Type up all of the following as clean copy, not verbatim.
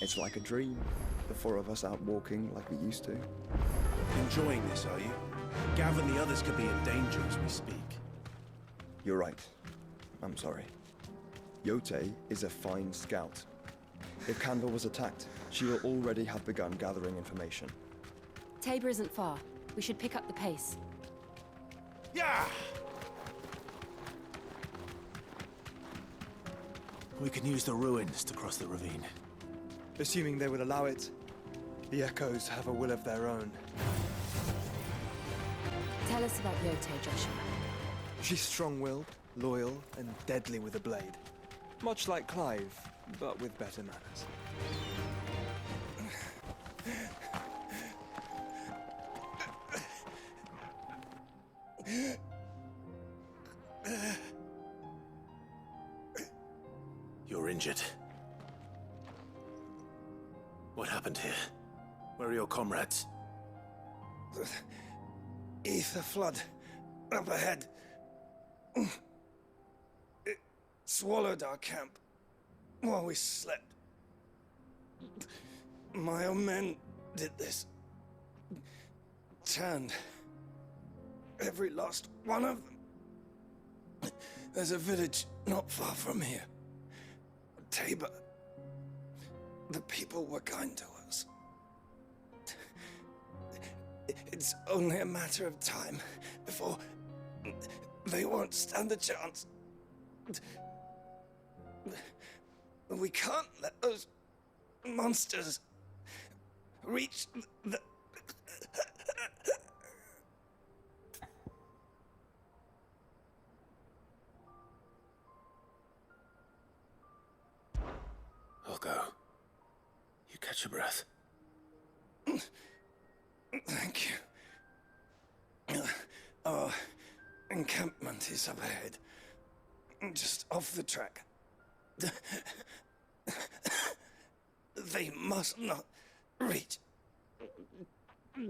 It's like a dream. The four of us out walking like we used to. Enjoying this, are you? Gavin, the others could be in danger as we speak. You're right. I'm sorry. Yote is a fine scout. If Canva was attacked, she will already have begun gathering information. Tabor isn't far. We should pick up the pace. Yeah! We can use the ruins to cross the ravine. Assuming they will allow it, the Echoes have a will of their own. Tell us about Yote, Joshua. She's strong-willed, loyal, and deadly with a blade. Much like Clive, but with better manners. You're injured. What happened here? Where are your comrades? Aether flood up ahead. It swallowed our camp while we slept. My own men did this. Turned every last one of them. There's a village not far from here. Tabor. The people were kind to us. It's only a matter of time before they won't stand a chance. We can't let those monsters reach the... I'll go. You catch your breath. Thank you. Our encampment is up ahead. Just off the track. They must not reach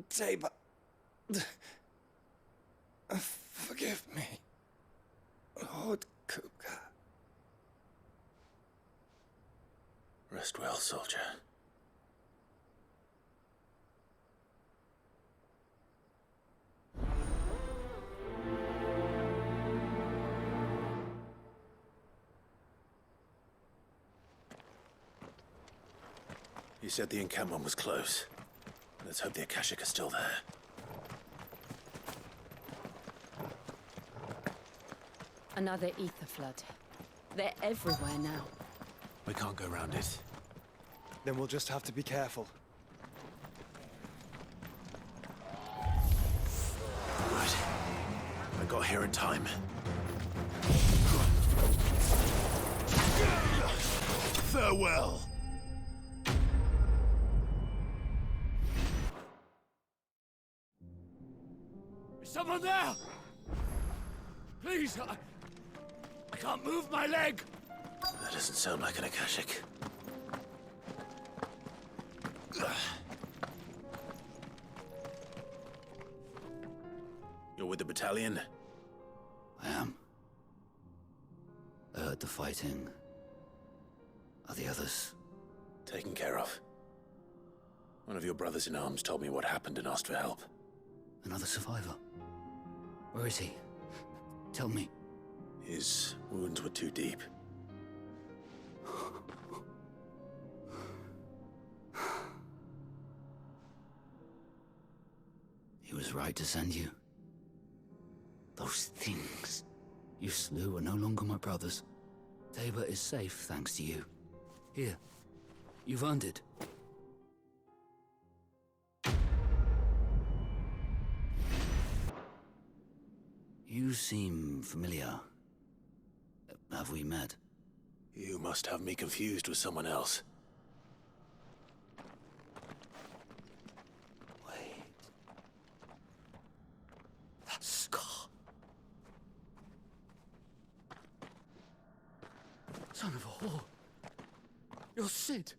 Tabor. Forgive me, Lord Kupka. Rest well, soldier. You said the encampment was close. Let's hope the Akashic are still there. Another ether flood. They're everywhere now. We can't go around it. Then we'll just have to be careful. Good. I got here in time. Farewell! Is someone there? Please, I can't move my leg! That doesn't sound like an Akashic. You're with the battalion? I am. I heard the fighting. Are the others? Taken care of. One of your brothers in arms told me what happened and asked for help. Another survivor? Where is he? Tell me. His wounds were too deep. He was right to send you. Those things you slew are no longer my brothers. Tabor is safe thanks to you. Here, you've earned it. You seem familiar. Have we met? You must have me confused with someone else. Wait. That scar. Son of a whore. You're Sid.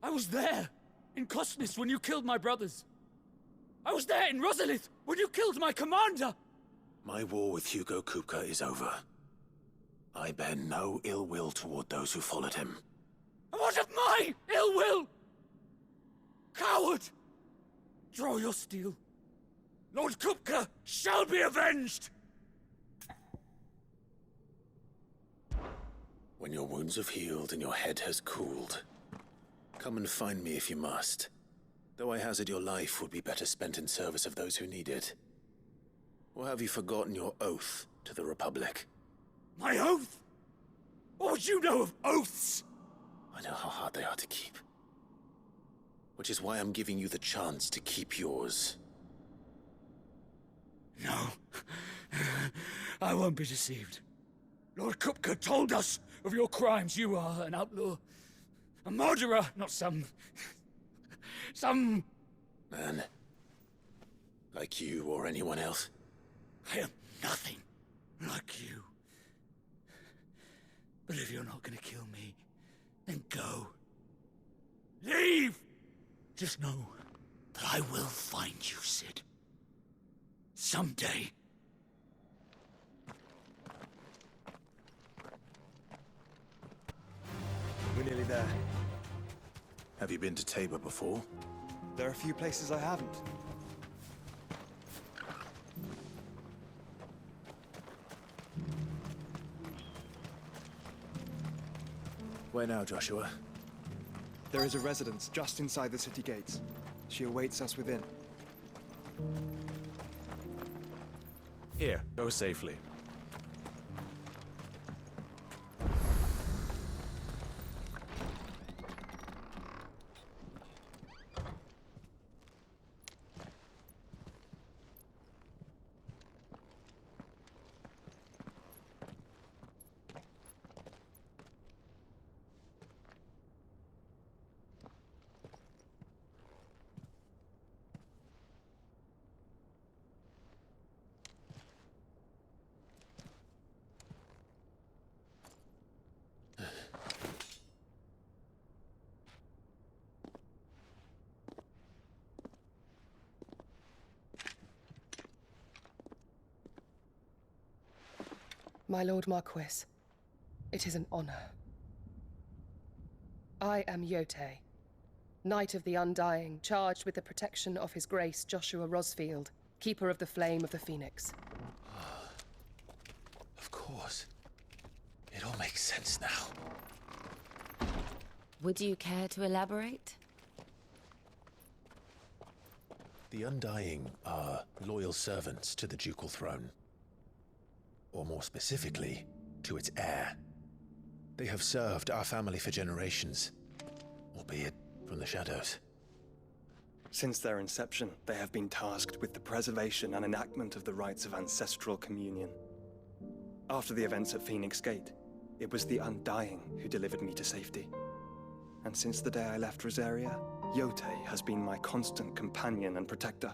I was there, in Cosnis, when you killed my brothers. I was there in Rosalith, when you killed my commander! My war with Hugo Kupka is over. I bear no ill will toward those who followed him. And what of my ill will? Coward! Draw your steel. Lord Kupka shall be avenged! When your wounds have healed and your head has cooled, come and find me if you must. Though I hazard your life would be better spent in service of those who need it. Or have you forgotten your oath to the Republic? My oath? What would you know of oaths? I know how hard they are to keep. Which is why I'm giving you the chance to keep yours. No. I won't be deceived. Lord Kupka told us of your crimes. You are an outlaw. A murderer, not some Man. Like you or anyone else. I am nothing like you. But if you're not gonna kill me, then go. Leave! Just know that I will find you, Sid. Someday. We're nearly there. Have you been to Tabor before? There are a few places I haven't. Where now, Joshua? There is a residence just inside the city gates. She awaits us within. Here, go safely. My Lord Marquis, it is an honor. I am Yotei, Knight of the Undying, charged with the protection of His Grace Joshua Rosfield, Keeper of the Flame of the Phoenix. Of course. It all makes sense now. Would you care to elaborate? The Undying are loyal servants to the ducal throne. Or more specifically, to its heir. They have served our family for generations, albeit from the shadows. Since their inception, they have been tasked with the preservation and enactment of the rites of ancestral communion. After the events at Phoenix Gate, it was the Undying who delivered me to safety. And since the day I left Rosaria, Yotei has been my constant companion and protector.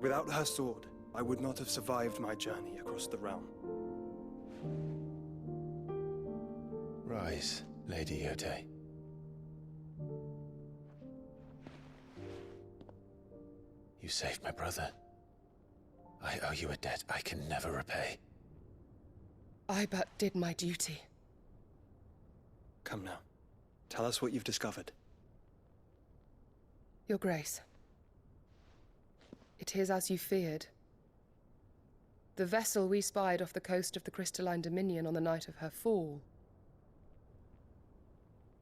Without her sword, I would not have survived my journey across the realm. Rise, Lady Yotei. You saved my brother. I owe you a debt I can never repay. I but did my duty. Come now. Tell us what you've discovered. Your Grace. It is as you feared. The vessel we spied off the coast of the Crystalline Dominion on the night of her fall.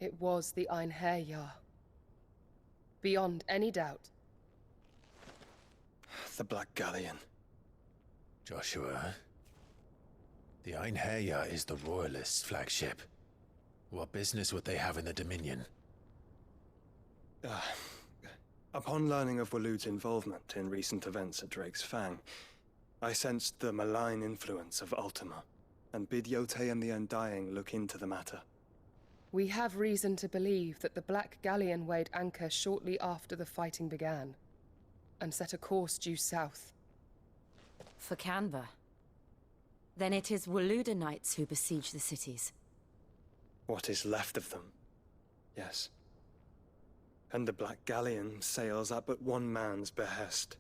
It was the Einherjar. Beyond any doubt. The Black Galleon. Joshua, the Einherjar is the Royalists' flagship. What business would they have in the Dominion? Upon learning of Waloed's involvement in recent events at Drake's Fang, I sensed the malign influence of Ultima, and bid Yotei and the Undying look into the matter. We have reason to believe that the Black Galleon weighed anchor shortly after the fighting began, and set a course due south. For Canva. Then it is Waloed knights who besiege the cities. What is left of them, yes. And the Black Galleon sails at but one man's behest.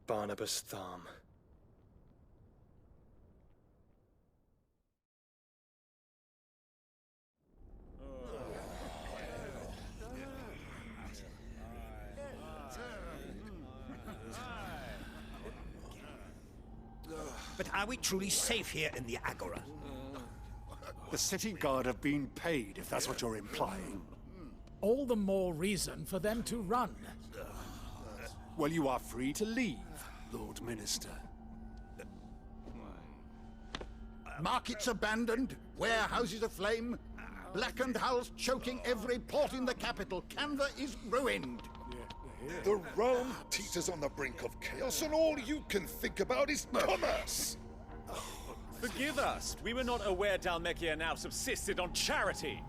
Barnabas Tharm. But are we truly safe here in the Agora? The city guard have been paid, if that's what you're implying. All the more reason for them to run. Well, you are free to leave, Lord Minister. Markets abandoned, warehouses aflame, blackened hulls choking every port in the capital. Canva is ruined. The realm teeters on the brink of chaos, and all you can think about is commerce! Forgive us. We were not aware Dhalmekia now subsisted on charity.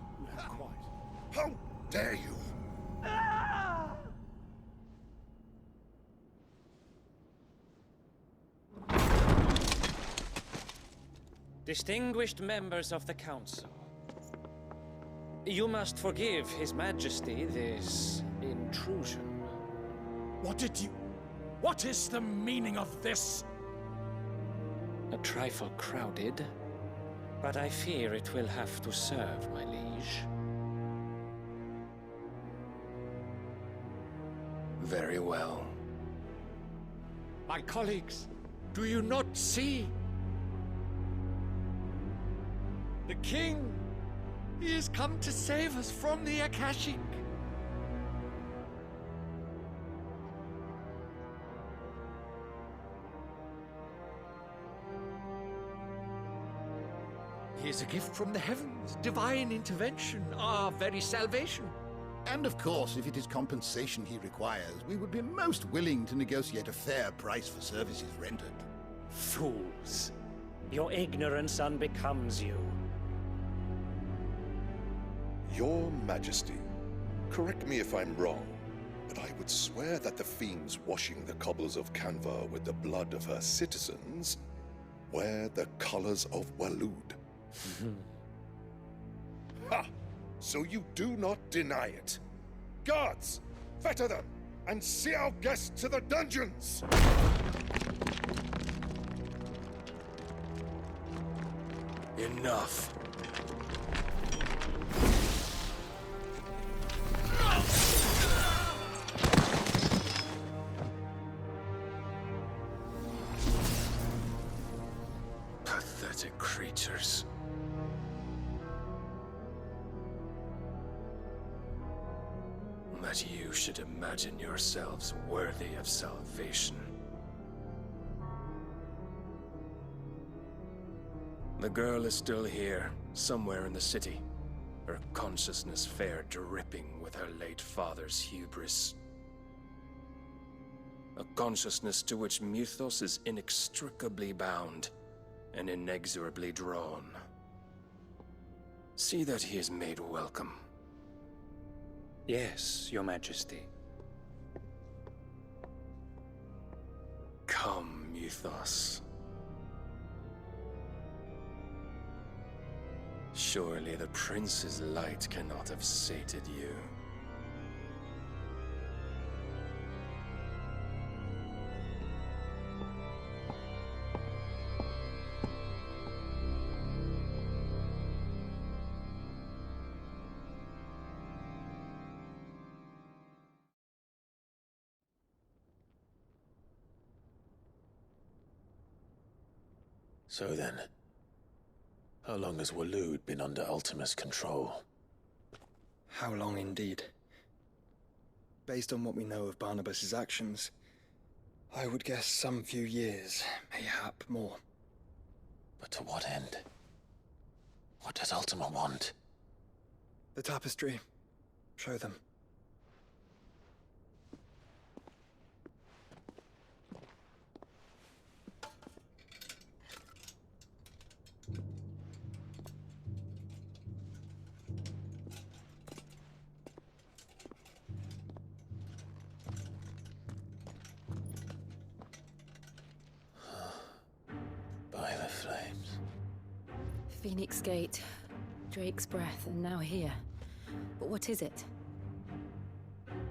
How dare you! Distinguished members of the Council, you must forgive His Majesty this intrusion. What is the meaning of this? A trifle crowded, but I fear it will have to serve, my liege. Very well. My colleagues, do you not see? The king! He has come to save us from the Akashic! He is a gift from the heavens, divine intervention, our very salvation. And of course, if it is compensation he requires, we would be most willing to negotiate a fair price for services rendered. Fools! Your ignorance unbecomes you. Your Majesty, correct me if I'm wrong, but I would swear that the fiends washing the cobbles of Canva with the blood of her citizens wear the colors of Waloed. Ha! So you do not deny it. Guards, fetter them, and see our guests to the dungeons! Enough. Pathetic creatures. That you should imagine yourselves worthy of salvation. The girl is still here, somewhere in the city. Her consciousness fair dripping with her late father's hubris. A consciousness to which Mythos is inextricably bound and inexorably drawn. See that he is made welcome. Yes, Your Majesty. Come, Mythos. Surely the prince's light cannot have sated you. So then, how long has Waloed been under Ultima's control? How long indeed? Based on what we know of Barnabas's actions, I would guess some few years, mayhap more. But to what end? What does Ultima want? The tapestry. Show them. By the flames. Phoenix Gate, Drake's Breath, and now here. But what is it?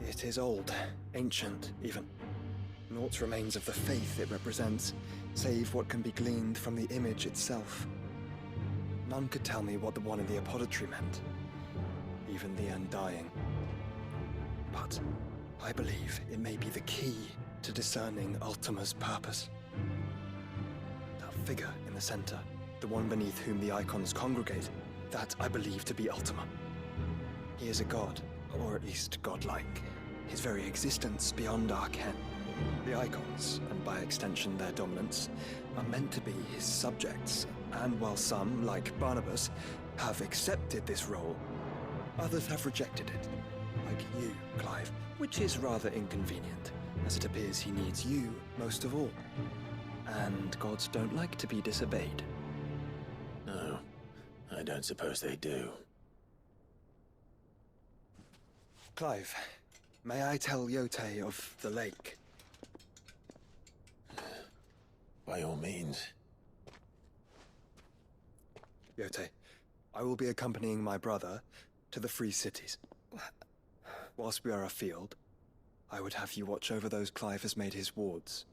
It is old, ancient, even. Naught remains of the faith it represents, save what can be gleaned from the image itself. None could tell me what the one in the apothecary meant, even the Undying. But I believe it may be the key to discerning Ultima's purpose. The figure in the center, the one beneath whom the icons congregate, that I believe to be Ultima. He is a god, or at least godlike. His very existence beyond our ken. The icons, and by extension their dominants, are meant to be his subjects, and while some, like Barnabas, have accepted this role, others have rejected it. Like you, Clive, which is rather inconvenient, as it appears he needs you most of all. And gods don't like to be disobeyed. No, I don't suppose they do. Clive, may I tell Yote of the lake? By all means. Yote, I will be accompanying my brother to the Free Cities. Whilst we are afield, I would have you watch over those Clive has made his wards.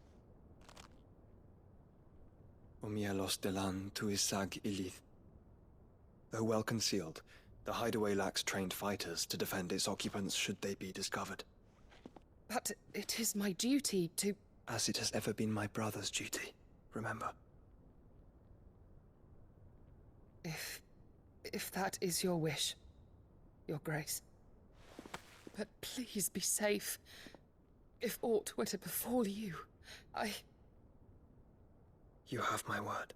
Umielos delan tuisag ilith. Though well concealed, the hideaway lacks trained fighters to defend its occupants should they be discovered. But it is my duty to... As it has ever been my brother's duty, remember. If that is your wish, Your Grace. But please be safe. If aught were to befall you, You have my word.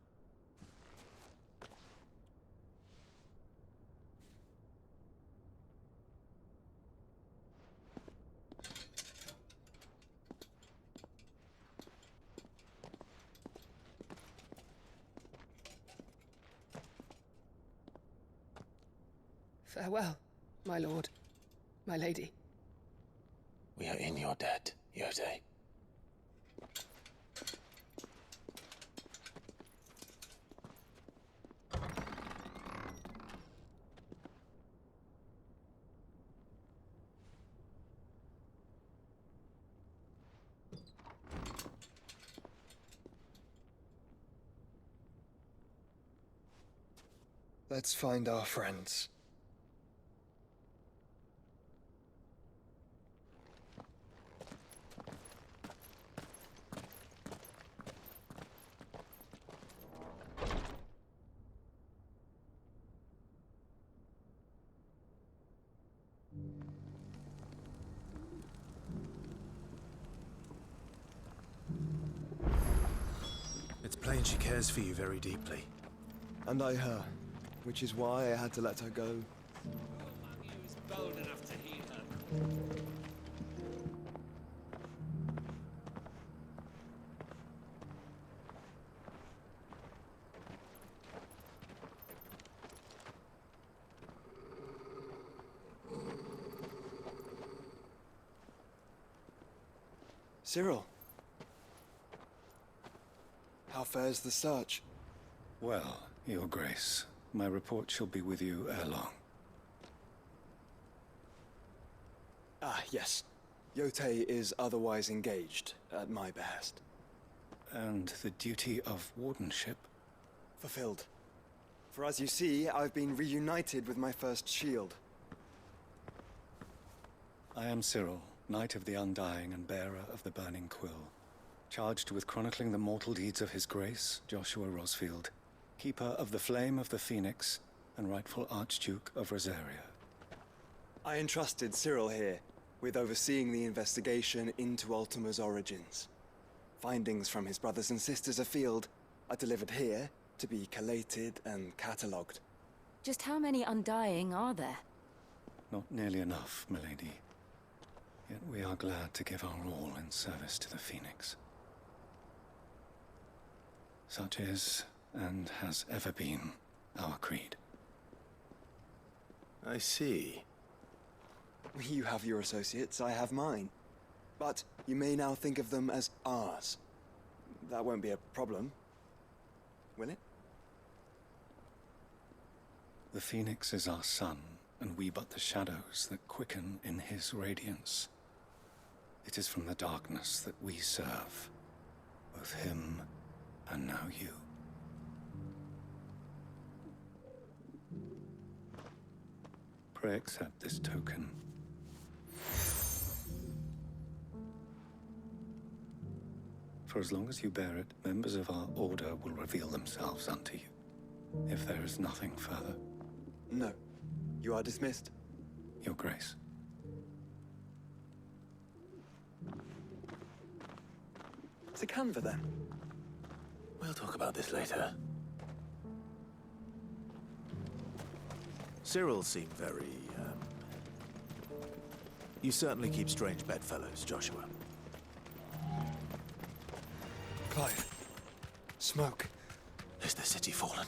Farewell, my lord, my lady. We are in your debt, Yote. Let's find our friends. It's plain she cares for you very deeply. And I her, which is why I had to let her go. Cyril. How fares the search? Well, Your Grace, my report shall be with you ere long. Ah, yes. Yote is otherwise engaged, at my behest. And the duty of wardenship? Fulfilled. For as you see, I've been reunited with my first shield. I am Cyril, Knight of the Undying and bearer of the Burning Quill, charged with chronicling the mortal deeds of His Grace, Joshua Rosfield, Keeper of the Flame of the Phoenix, and rightful Archduke of Rosaria. I entrusted Cyril here with overseeing the investigation into Ultima's origins. Findings from his brothers and sisters afield are delivered here to be collated and catalogued. Just how many Undying are there? Not nearly enough, milady. Yet we are glad to give our all in service to the Phoenix. Such is, and has ever been, our creed. I see. You have your associates, I have mine. But you may now think of them as ours. That won't be a problem, will it? The Phoenix is our sun, and we but the shadows that quicken in his radiance. It is from the darkness that we serve, both him and now you. Pray accept this token. For as long as you bear it, members of our order will reveal themselves unto you. If there is nothing further. No. You are dismissed. Your Grace. To Canva, then? We'll talk about this later. Cyril seemed very, You certainly keep strange bedfellows, Joshua. Clive. Smoke. Is the city fallen?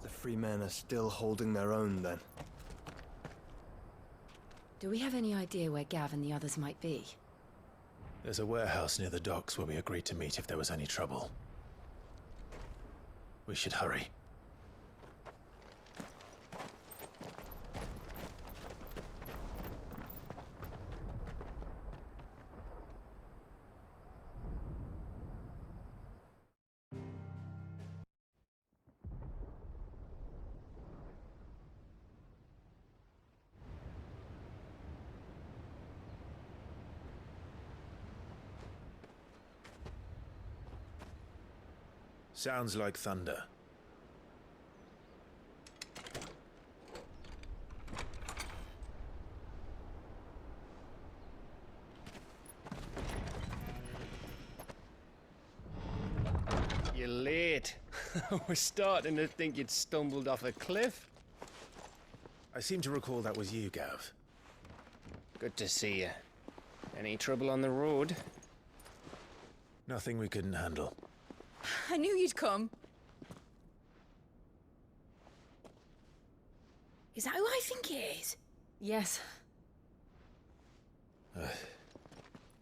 The free men are still holding their own, then. Do we have any idea where Gav and the others might be? There's a warehouse near the docks where we agreed to meet if there was any trouble. We should hurry. Sounds like thunder. You're late. We're starting to think you'd stumbled off a cliff. I seem to recall that was you, Gav. Good to see you. Any trouble on the road? Nothing we couldn't handle. I knew you'd come. Is that who I think it is? Yes.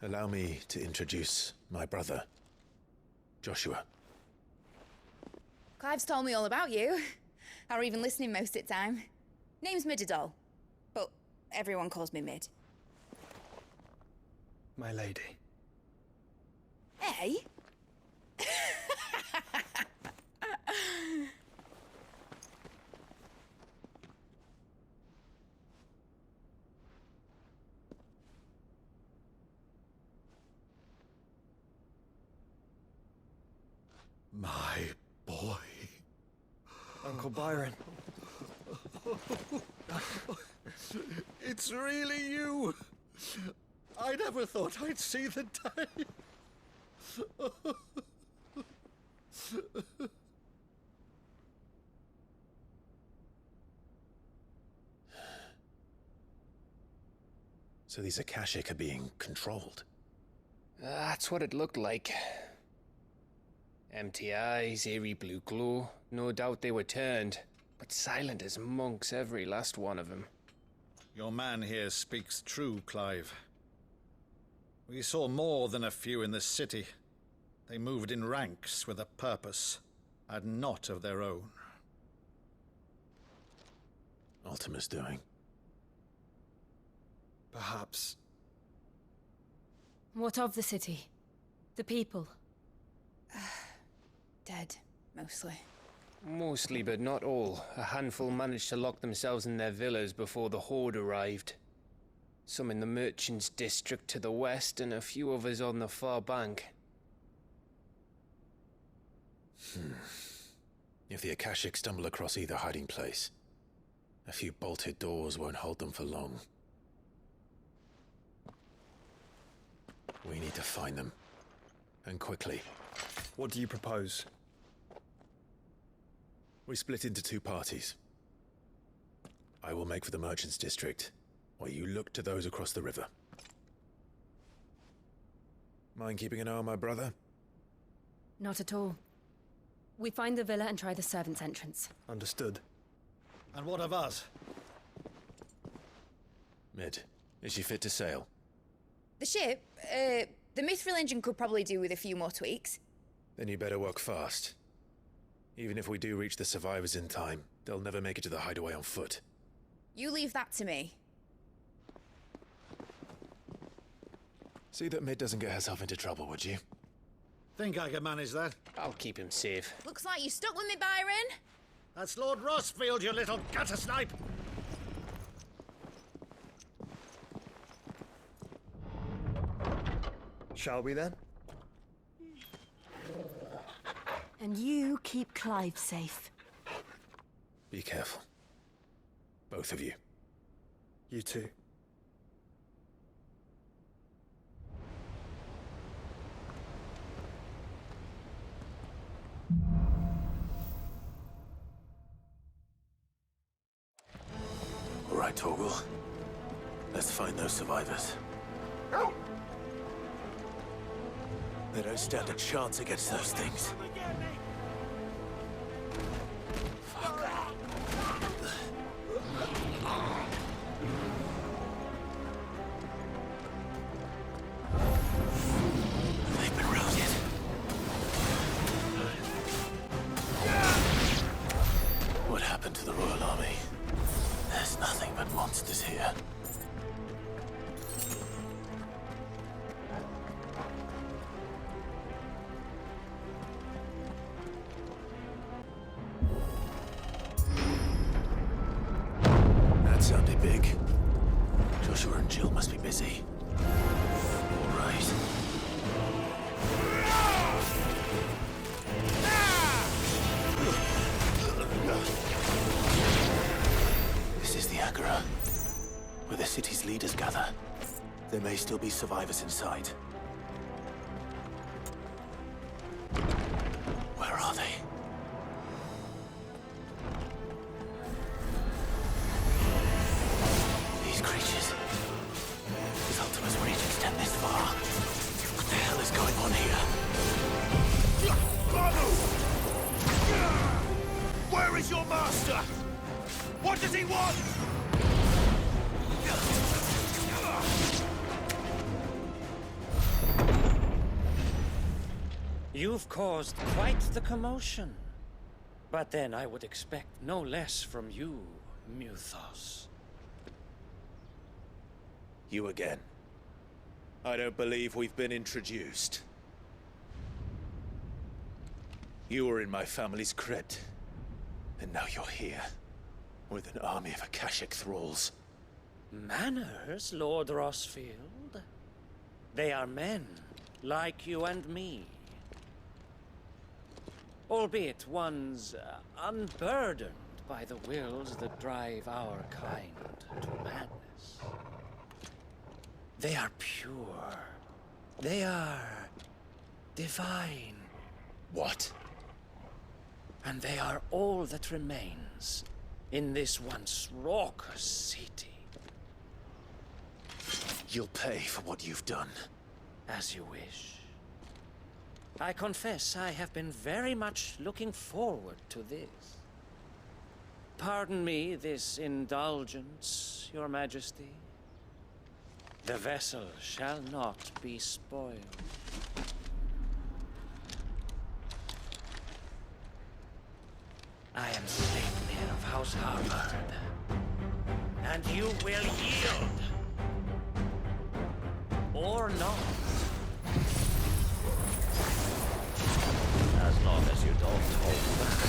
Allow me to introduce my brother, Joshua. Clive's told me all about you. Or even listening most of the time. Name's Midadol, but everyone calls me Mid. My lady. Hey? My boy. Uncle Byron. It's really you. I never thought I'd see the day. So these Akashic are being controlled? That's what it looked like. Empty eyes, eerie blue glow. No doubt they were turned, but silent as monks, every last one of them. Your man here speaks true, Clive. We saw more than a few in this city. They moved in ranks with a purpose, and not of their own. Ultima's doing. Perhaps. What of the city? The people? Dead, mostly. Mostly, but not all. A handful managed to lock themselves in their villas before the Horde arrived. Some in the merchants' district to the west, and a few others on the far bank. If the Akashic stumble across either hiding place, a few bolted doors won't hold them for long. We need to find them. And quickly. What do you propose? We split into two parties. I will make for the merchants' district, while you look to those across the river. Mind keeping an eye on my brother? Not at all. We find the villa and try the servants' entrance. Understood. And what of us? Mid, is she fit to sail? The ship, the mithril engine could probably do with a few more tweaks. Then you better work fast. Even if we do reach the survivors in time, they'll never make it to the hideaway on foot. You leave that to me. See that Mid doesn't get herself into trouble, would you? Think I can manage that? I'll keep him safe. Looks like you stuck with me, Byron. That's Lord Rossfield, you little gutter snipe! Shall we then? And you keep Clive safe. Be careful. Both of you. You too. All right, Torgal. Let's find those survivors. They don't stand a chance against those things. They've been routed. What happened to the Royal Army? There's nothing but monsters here. That sounded big. Joshua and Jill must be busy. All right. This is the Agora, where the city's leaders gather. There may still be survivors inside. Where are they? These creatures. Does Ultima's reach extend this far? What the hell is going on here? Where is your master? What does he want? You've caused quite the commotion. But then I would expect no less from you, Muthos. You again. I don't believe we've been introduced. You were in my family's crypt, and now you're here, with an army of Akashic thralls. Manners, Lord Rossfield? They are men, like you and me. Albeit ones unburdened by the wills that drive our kind to madness. They are pure. They are divine. What? And they are all that remains in this once raucous city. You'll pay for what you've done. As you wish. I confess I have been very much looking forward to this. Pardon me this indulgence, Your Majesty. The vessel shall not be spoiled. I am Sleipnir of House Harvard, and you will yield. Or not. As long as you don't hold back.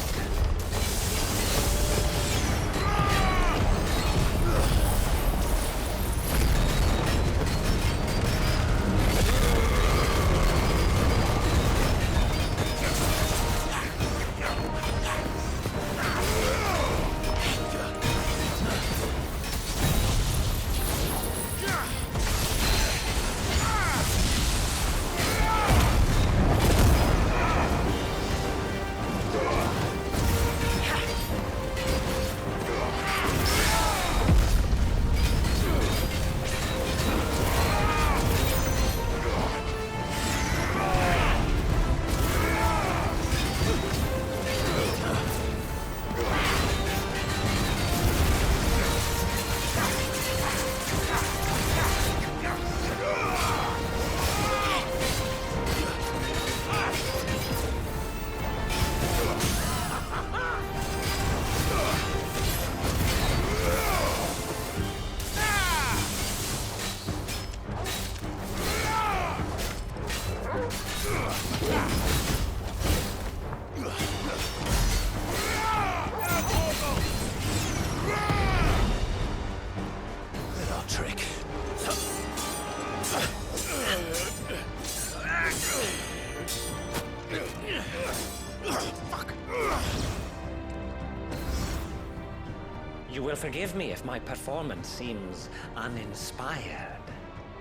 You will forgive me if my performance seems uninspired.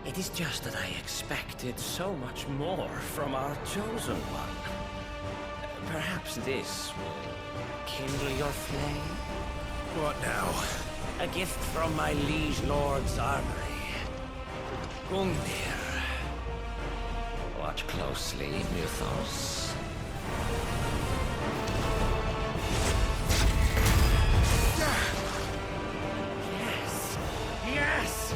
It is just that I expected so much more from our chosen one. Perhaps this will kindle your flame? What now? A gift from my liege lord's armory. Gungnir. Watch closely, Mythos. Yes! Yes!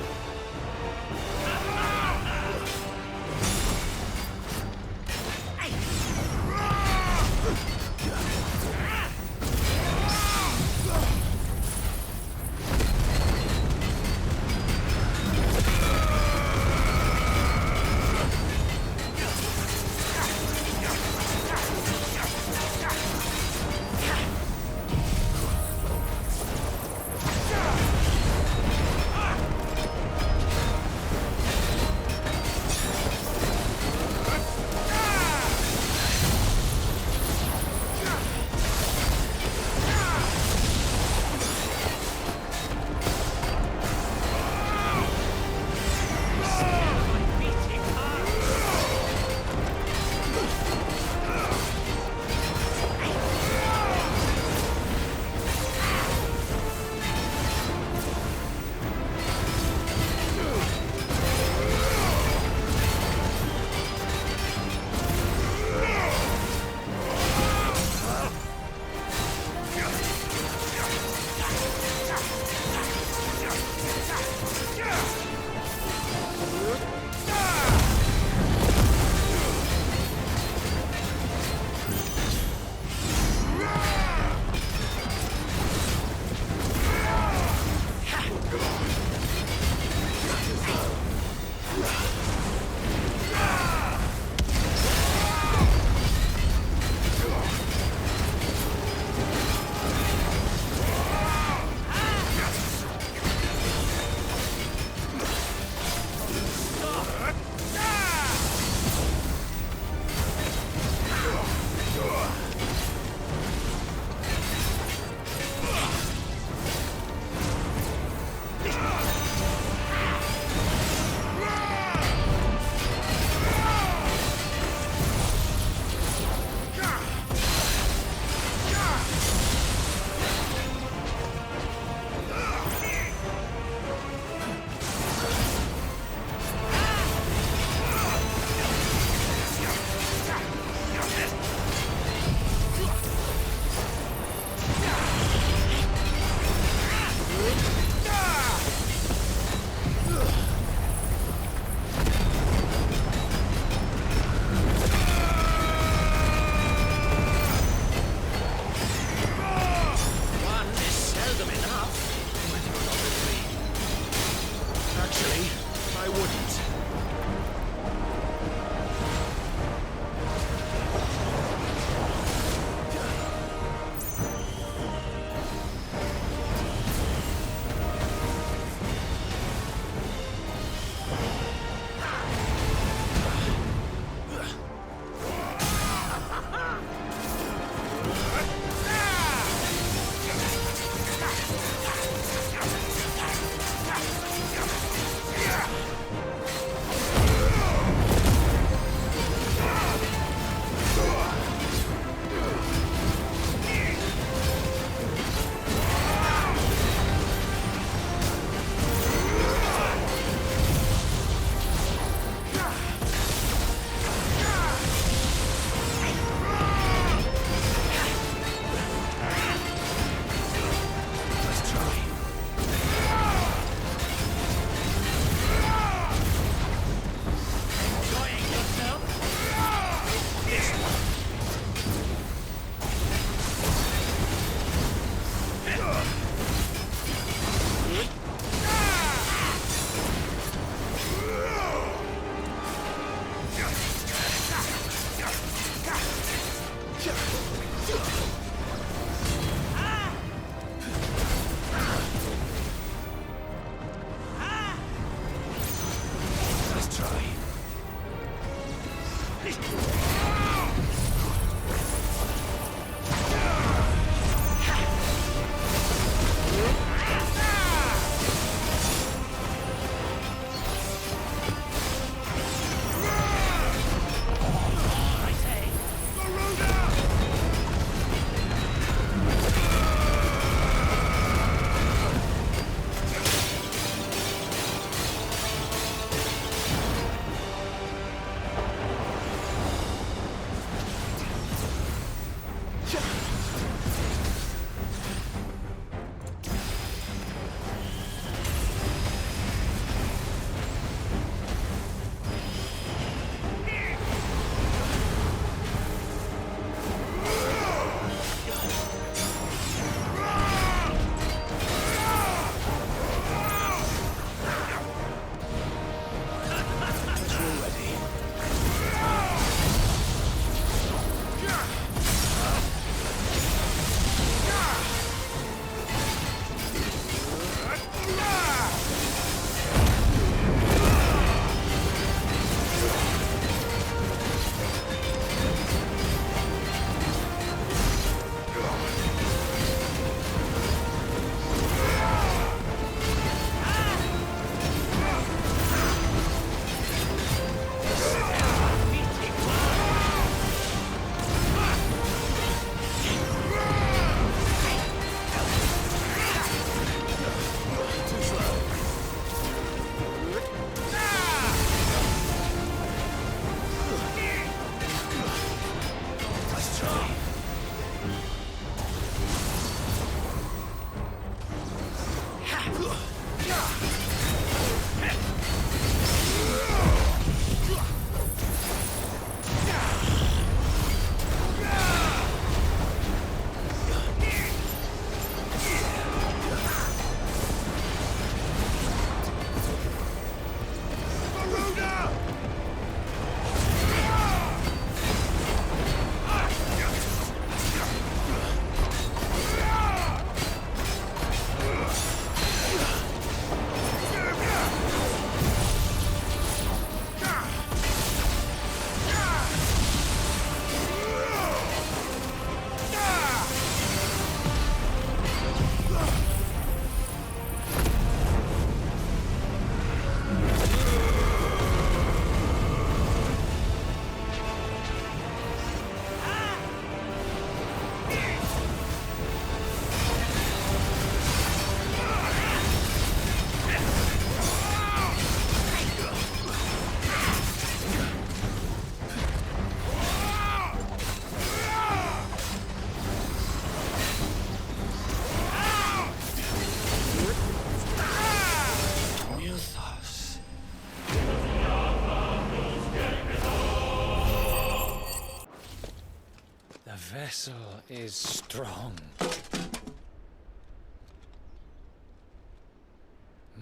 vessel is strong.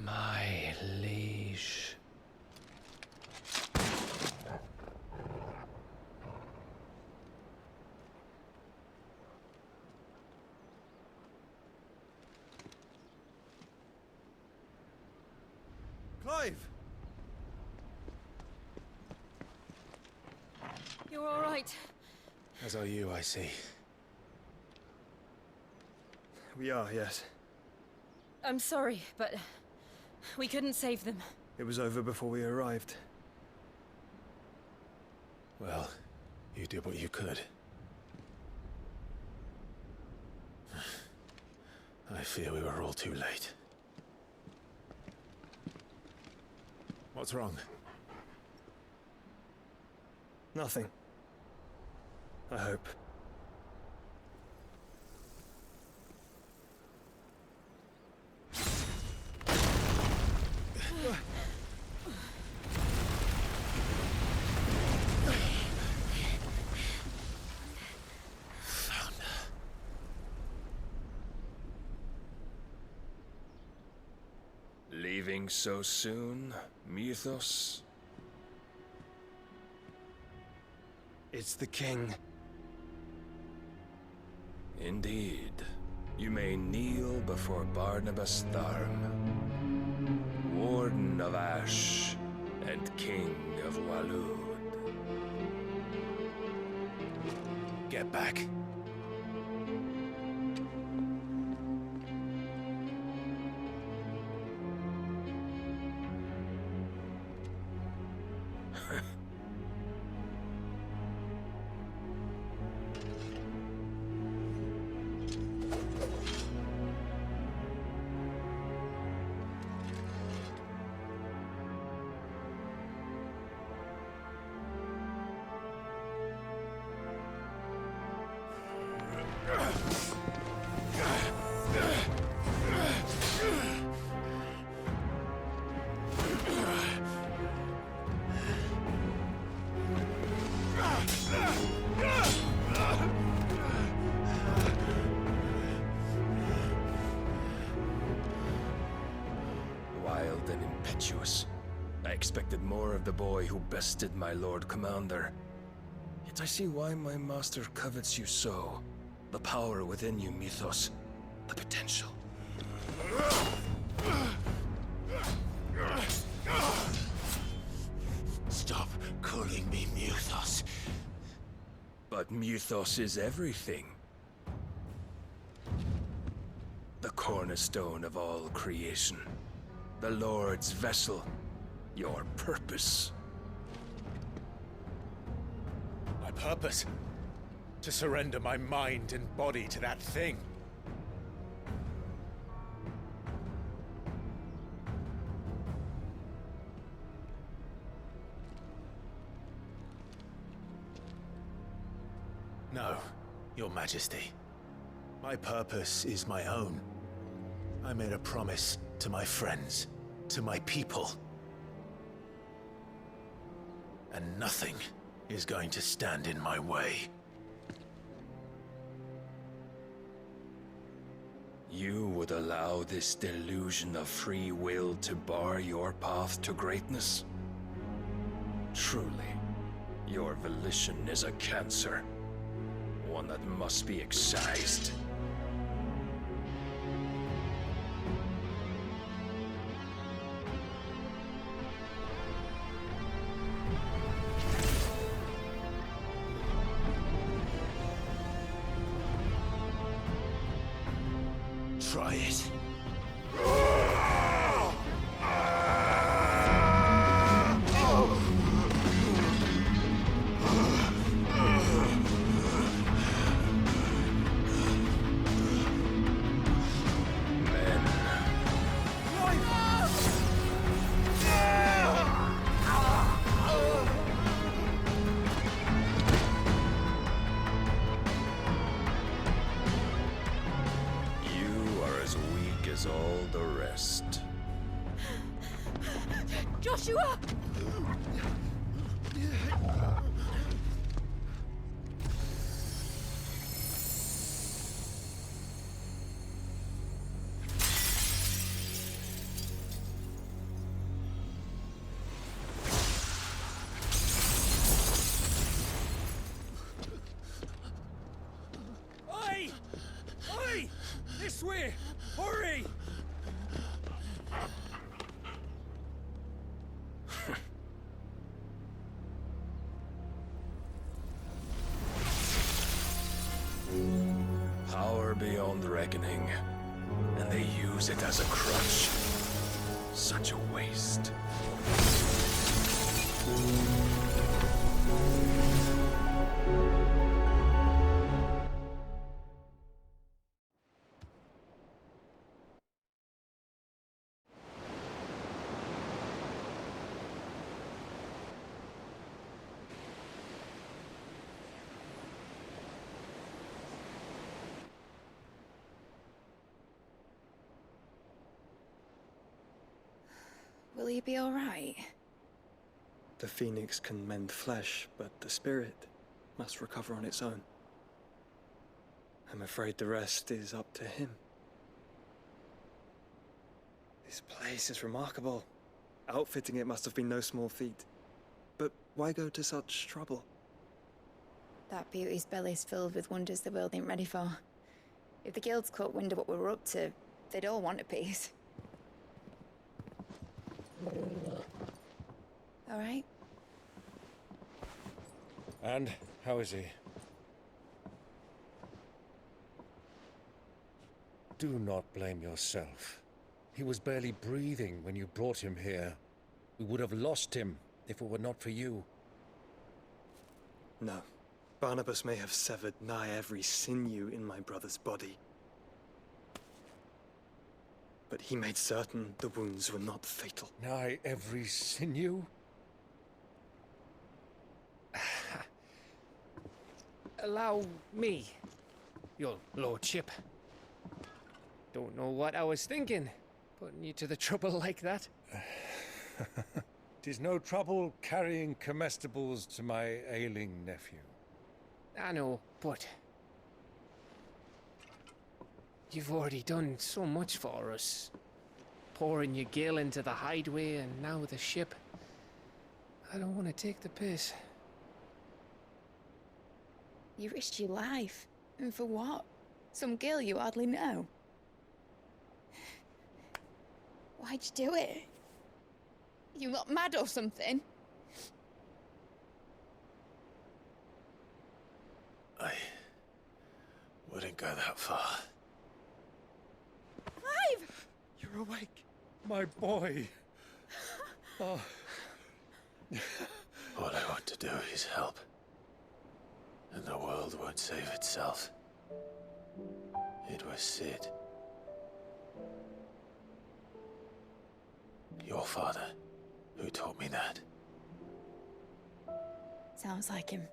My liege. Clive! You're all right. As are you, I see. We are, yes. I'm sorry, but we couldn't save them. It was over before we arrived. Well, you did what you could. I fear we were all too late. What's wrong? Nothing. I hope. Leaving so soon, Mythos? It's the king. Indeed. You may kneel before Barnabas Tharm, Warden of Ash and King of Waloed. Get back. Wild and impetuous. I expected more of the boy who bested my Lord Commander. Yet I see why my master covets you so. The power within you, Mythos. The potential. Stop calling me Mythos. But Mythos is everything. The cornerstone of all creation. The Lord's vessel. Your purpose. My purpose? To surrender my mind and body to that thing. No, Your Majesty. My purpose is my own. I made a promise to my friends, to my people. And nothing is going to stand in my way. You would allow this delusion of free will to bar your path to greatness? Truly, your volition is a cancer. One that must be excised. Try it. All the rest. Joshua! This way! Hurry! Power beyond reckoning, and they use it as a crutch. Such a waste. Will he be all right? The phoenix can mend flesh, but the spirit must recover on its own. I'm afraid the rest is up to him. This place is remarkable. Outfitting it must have been no small feat. But why go to such trouble? That beauty's belly's filled with wonders the world ain't ready for. If the guilds caught wind of what we were up to, they'd all want a piece. All right? And how is he? Do not blame yourself. He was barely breathing when you brought him here. We would have lost him if it were not for you. No. Barnabas may have severed nigh every sinew in my brother's body. But he made certain the wounds were not fatal. Nigh every sinew? Allow me, your lordship. Don't know what I was thinking, putting you to the trouble like that. 'Tis no trouble carrying comestibles to my ailing nephew. I know, but you've already done so much for us. Pouring your gil into the hideaway and now the ship. I don't want to take the piss. You risked your life. And for what? Some girl you hardly know. Why'd you do it? You not mad or something? I wouldn't go that far. Clive! You're awake, my boy. Oh. All I want to do is help. And the world won't save itself. It was Sid. Your father, who taught me that. Sounds like him.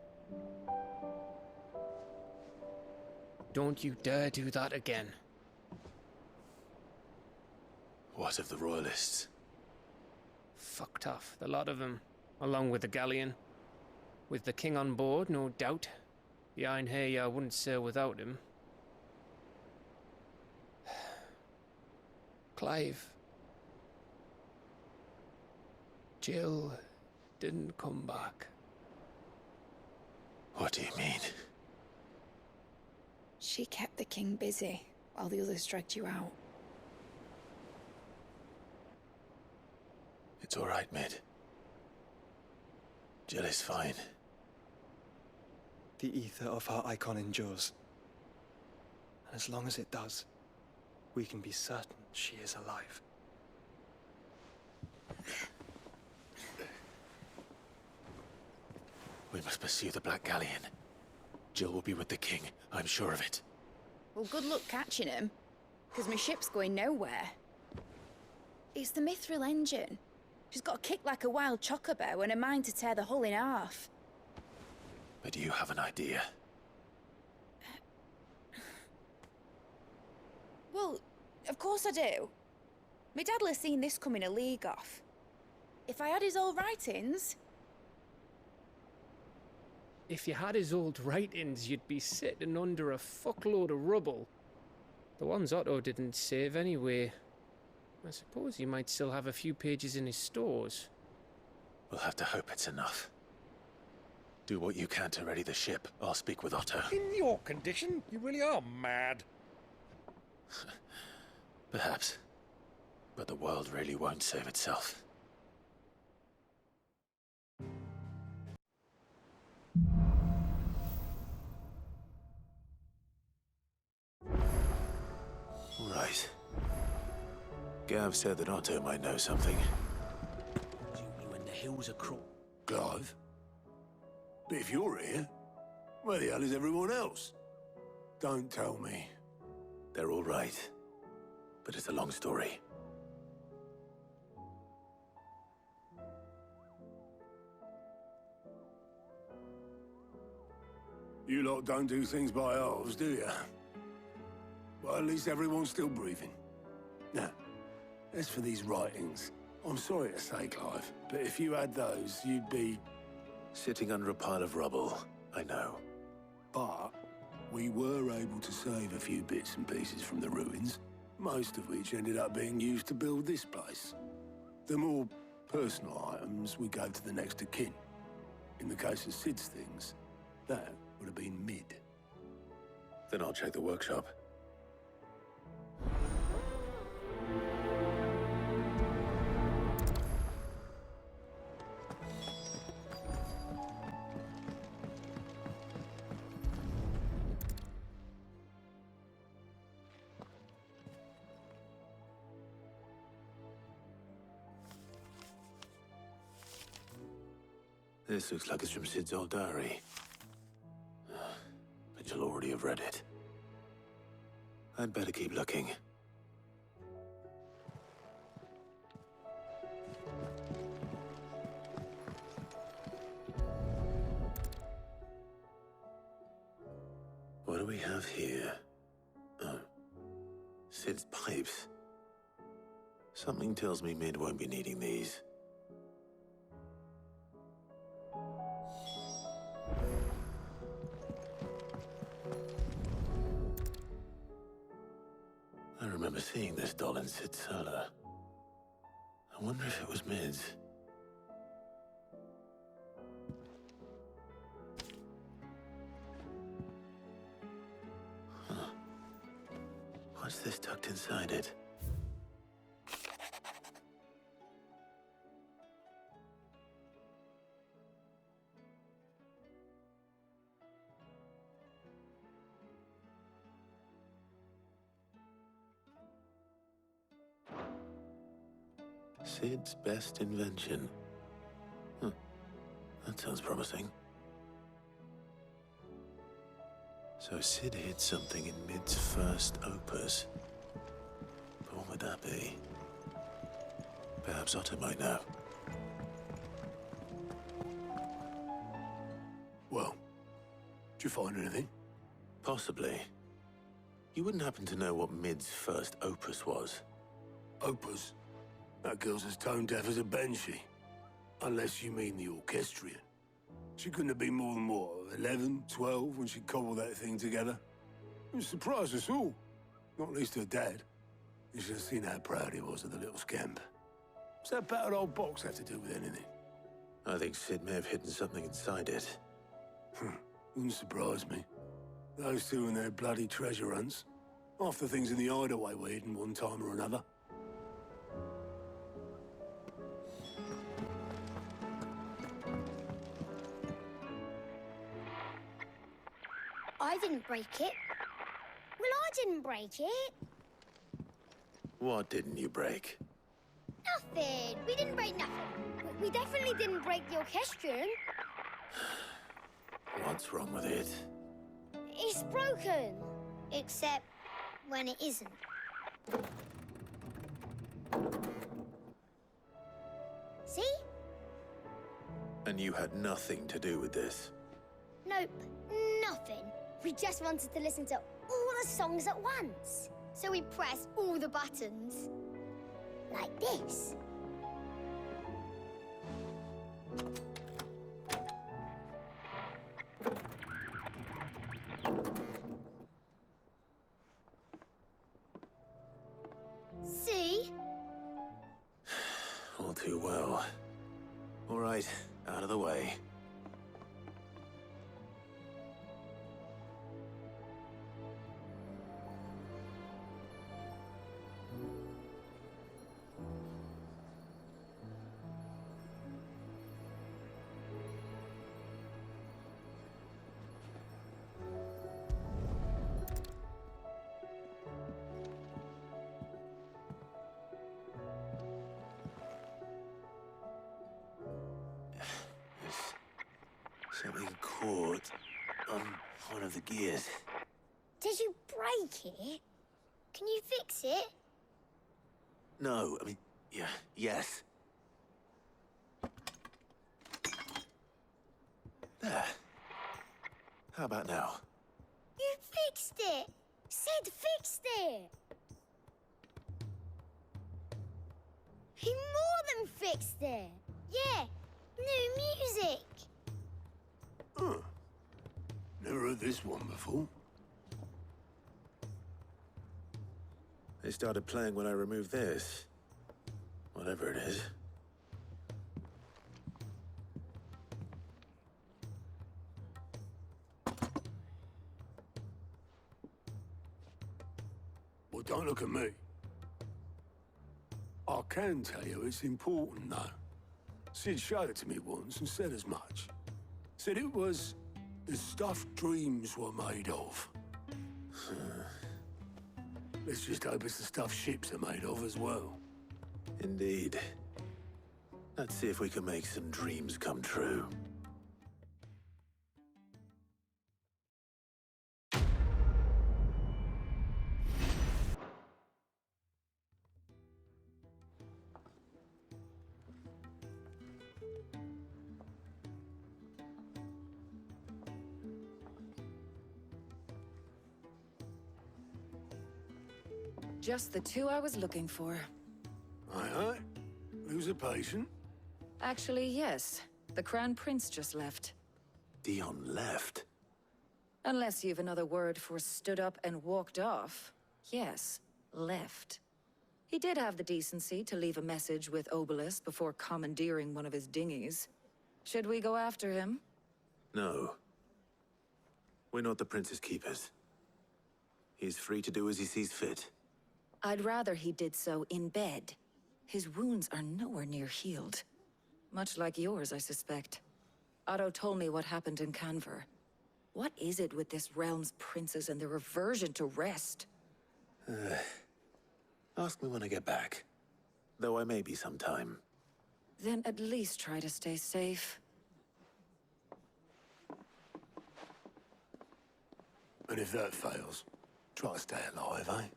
Don't you dare do that again. What of the royalists? Fucked off, the lot of them, along with the galleon. With the king on board, no doubt. The Iron Hair wouldn't sail without him. Clive. Jill didn't come back. What do you mean? She kept the king busy while the others dragged you out. It's all right, Mid. Jill is fine. The ether of her icon endures. And as long as it does, we can be certain she is alive. We must pursue the Black Galleon. Jill will be with the king, I'm sure of it. Well, good luck catching him, because my ship's going nowhere. It's the Mithril engine. She's got a kick like a wild chocobo and a mind to tear the hull in half. But do you have an idea? Well, of course I do. My dad was seen this coming a league off. If I had his old writings... If you had his old writings, you'd be sitting under a fuckload of rubble. The ones Otto didn't save anyway. I suppose he might still have a few pages in his stores. We'll have to hope it's enough. Do what you can to ready the ship. I'll speak with Otto. In your condition, you really are mad. Perhaps. But the world really won't save itself. Right. Gav said that Otto might know something. You in the hills of Clive? But if you're here, where the hell is everyone else? Don't tell me. They're all right. But it's a long story. You lot don't do things by halves, do you? Well, at least everyone's still breathing. Now, as for these writings, I'm sorry to say, Clive, but if you had those, you'd be... Sitting under a pile of rubble, I know. But we were able to save a few bits and pieces from the ruins, most of which ended up being used to build this place. The more personal items we gave to the next of kin. In the case of Sid's things, that would have been mid. Then I'll check the workshop. This looks like it's from Sid's old diary. But you'll already have read it. I'd better keep looking. What do we have here? Oh. Sid's pipes. Something tells me Mid won't be needing these. I remember seeing this doll in Sid's cellar. I wonder if it was Mid's. Huh. What's this tucked inside it? Sid's best invention. Huh. That sounds promising. So Sid hid something in Mid's first opus. But what would that be? Perhaps Otto might know. Well, did you find anything? Possibly. You wouldn't happen to know what Mid's first opus was? Opus? That girl's as tone deaf as a banshee. Unless you mean the orchestrion. She couldn't have been more than, what, 11, 12 when she cobbled that thing together? It surprised us all. Not least her dad. You should have seen how proud he was of the little scamp. What's that battered old box have to do with anything? I think Sid may have hidden something inside it. Wouldn't surprise me. Those two and their bloody treasure hunts. Half the things in the hideaway were hidden one time or another. I didn't break it. Well, I didn't break it. What didn't you break? Nothing. We didn't break nothing. We definitely didn't break the orchestrion. What's wrong with it? It's broken. Except when it isn't. See? And you had nothing to do with this? Nope, nothing. We just wanted to listen to all the songs at once. So we pressed all the buttons. Like this. See? All too well. All right, out of the way. something caught on one of the gears. Did you break it? Can you fix it? No, I mean, yeah, yes. There. How about now? You fixed it! Sid fixed it! He more than fixed it! Yeah, new music! Huh. Never heard this one before. They started playing when I removed this. Whatever it is. Well, don't look at me. I can tell you it's important, though. Sid showed it to me once and said as much. Said it was the stuff dreams were made of. Let's just hope it's the stuff ships are made of as well. Indeed. Let's see if we can make some dreams come true. Just the two I was looking for. Aye, aye. Who's a patient? Actually, yes. The Crown Prince just left. Dion left? Unless you've another word for stood up and walked off. Yes, left. He did have the decency to leave a message with Obelisk before commandeering one of his dinghies. Should we go after him? No. We're not the Prince's keepers. He's free to do as he sees fit. I'd rather he did so in bed. His wounds are nowhere near healed. Much like yours, I suspect. Otto told me what happened in Canver. What is it with this realm's princes and their aversion to rest? Ask me when I get back. Though I may be sometime. Then at least try to stay safe. And if that fails, try to stay alive, eh?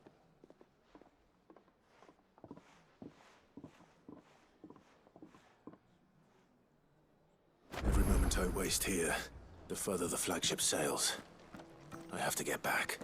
Every moment I waste here, the further the flagship sails. I have to get back.